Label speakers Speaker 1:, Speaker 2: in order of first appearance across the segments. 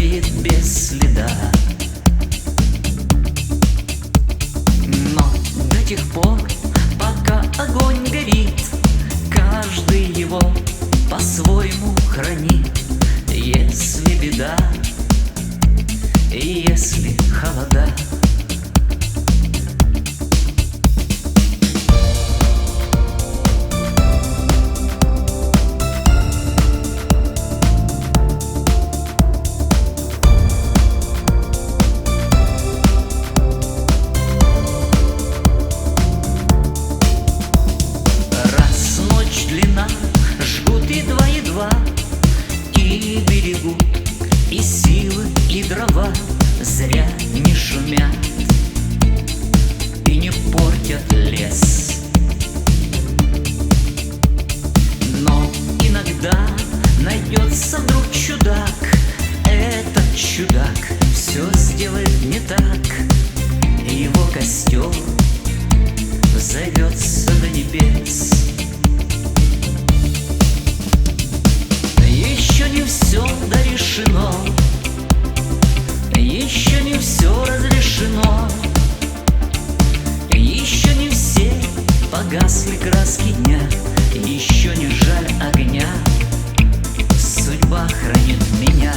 Speaker 1: гаснет без следа. Но до тех пор, пока огонь горит, каждый его по-своему хранит. Если беда и если холода, жгут едва-едва и берегут и силы, и дрова, зря не шумят и не портят лес. Но иногда найдется вдруг чудак. Этот чудак все сделает не так. Его костер взойдется до небес. Еще не все дорешено, еще не все разрешено, еще не все погасли краски дня, еще не жаль огня, судьба хранит меня.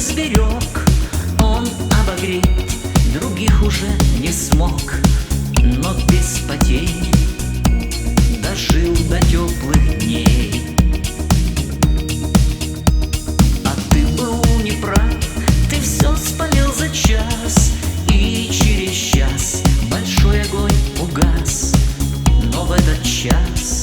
Speaker 1: Сберег, он обогреть других уже не смог, но без потерь дожил до теплых дней. А ты был неправ, ты все спалил за час, и через час большой огонь угас. Но в этот час